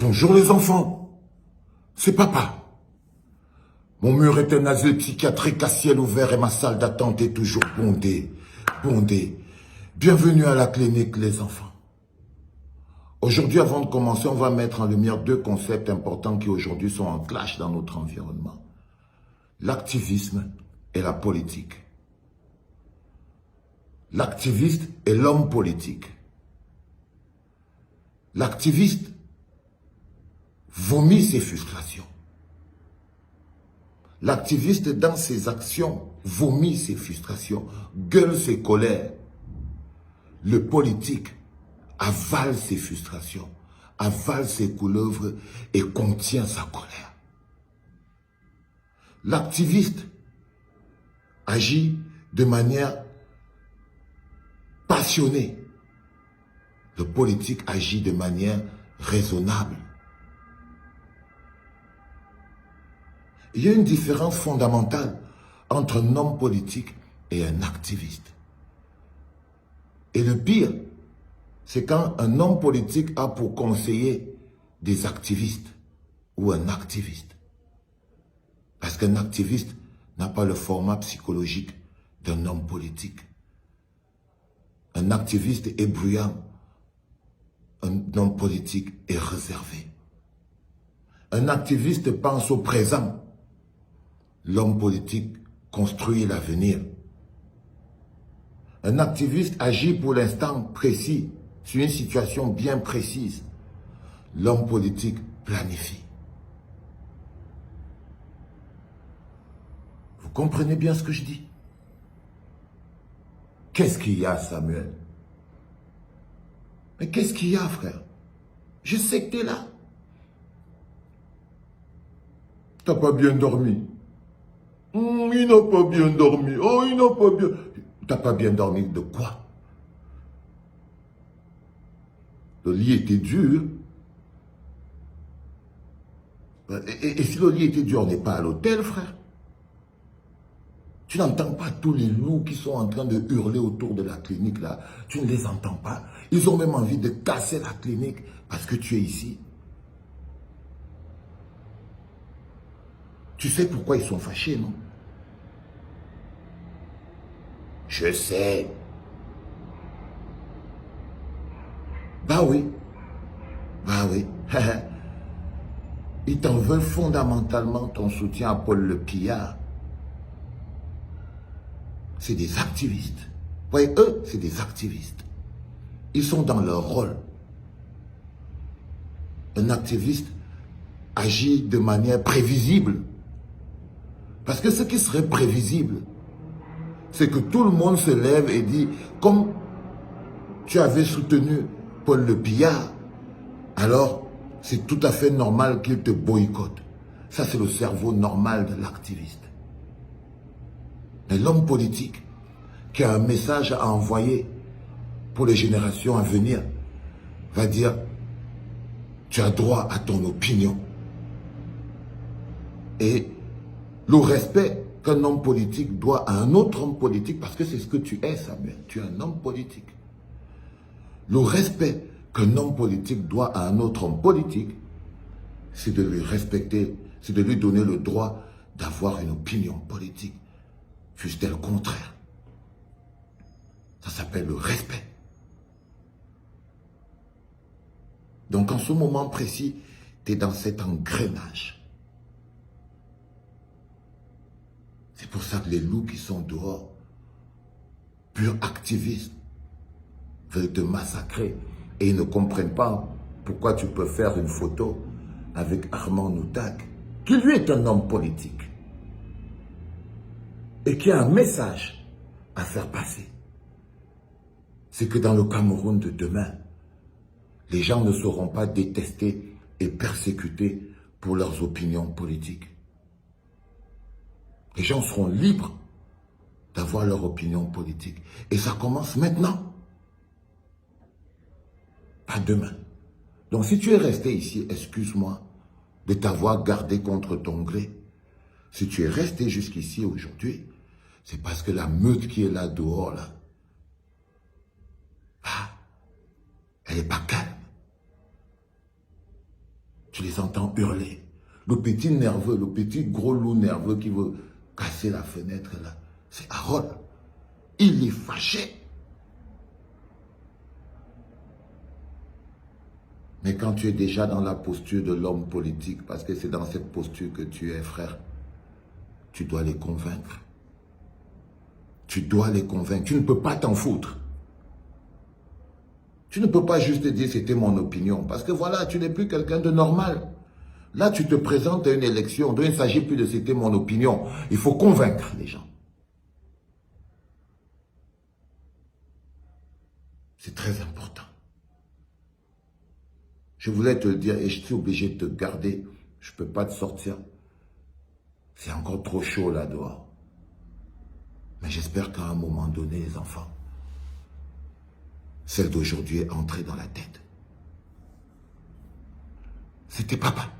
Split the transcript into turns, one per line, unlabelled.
Bonjour les enfants, c'est papa. Mon mur est un asile psychiatrique à ciel ouvert et ma salle d'attente est toujours bondée. Bienvenue à la clinique les enfants. Aujourd'hui, avant de commencer, on va mettre en lumière deux concepts importants qui aujourd'hui sont en clash dans notre environnement. L'activisme et la politique. L'activiste et l'homme politique. L'activiste vomit ses frustrations. L'activiste, dans ses actions, vomit ses frustrations, gueule ses colères. Le politique avale ses frustrations, avale ses couleuvres et contient sa colère. L'activiste agit de manière passionnée. Le politique agit de manière raisonnable. Il y a une différence fondamentale entre un homme politique et un activiste. Et le pire, c'est quand un homme politique a pour conseiller des activistes ou un activiste. Parce qu'un activiste n'a pas le format psychologique d'un homme politique. Un activiste est bruyant, un homme politique est réservé. Un activiste pense au présent. L'homme politique construit l'avenir. Un activiste agit pour l'instant précis, sur une situation bien précise. L'homme politique planifie. Vous comprenez bien ce que je dis? Qu'est-ce qu'il y a, Samuel? Mais qu'est-ce qu'il y a, frère? Je sais que tu es là. T'as pas bien dormi. Il n'a pas bien dormi. Oh, il n'a pas bien... T'as pas bien dormi de quoi? Le lit était dur. Et si le lit était dur, on n'est pas à l'hôtel, frère. Tu n'entends pas tous les loups qui sont en train de hurler autour de la clinique, là. Tu ne les entends pas. Ils ont même envie de casser la clinique parce que tu es ici. Tu sais pourquoi ils sont fâchés, non? Je sais. Bah oui. Ils t'en veulent fondamentalement ton soutien à Paul Le Pillard. C'est des activistes. Vous voyez, eux, c'est des activistes. Ils sont dans leur rôle. Un activiste agit de manière prévisible. Parce que ce qui serait prévisible, c'est que tout le monde se lève et dit, comme tu avais soutenu Paul Le Pillard, alors c'est tout à fait normal qu'il te boycotte. Ça, c'est le cerveau normal de l'activiste. Mais l'homme politique qui a un message à envoyer pour les générations à venir va dire, tu as droit à ton opinion. Et le respect qu'un homme politique doit à un autre homme politique, parce que c'est ce que tu es, Samuel, tu es un homme politique. Le respect qu'un homme politique doit à un autre homme politique, c'est de lui respecter, c'est de lui donner le droit d'avoir une opinion politique, fût-elle contraire. Ça s'appelle le respect. Donc en ce moment précis, tu es dans cet engrenage. C'est pour ça que les loups qui sont dehors, purs activistes, veulent te massacrer. Et ils ne comprennent pas pourquoi tu peux faire une photo avec Armand Noutak, qui lui est un homme politique. Et qui a un message à faire passer. C'est que dans le Cameroun de demain, les gens ne seront pas détestés et persécutés pour leurs opinions politiques. Les gens seront libres d'avoir leur opinion politique. Et ça commence maintenant. Pas demain. Donc si tu es resté ici, excuse-moi de t'avoir gardé contre ton gré. Si tu es resté jusqu'ici aujourd'hui, c'est parce que la meute qui est là dehors, là, elle n'est pas calme. Tu les entends hurler. Le petit nerveux, le petit gros loup nerveux qui veut casser la fenêtre là, c'est Harold. Il est fâché. Mais quand tu es déjà dans la posture de l'homme politique, parce que c'est dans cette posture que tu es, frère, tu dois les convaincre. Tu dois les convaincre. Tu ne peux pas t'en foutre. Tu ne peux pas juste te dire c'était mon opinion. Parce que voilà, tu n'es plus quelqu'un de normal. Là, tu te présentes à une élection. Donc, il ne s'agit plus de c'était mon opinion. Il faut convaincre les gens. C'est très important. Je voulais te le dire et je suis obligé de te garder. Je ne peux pas te sortir. C'est encore trop chaud là dehors. Mais j'espère qu'à un moment donné, les enfants, celle d'aujourd'hui est entrée dans la tête. C'était papa.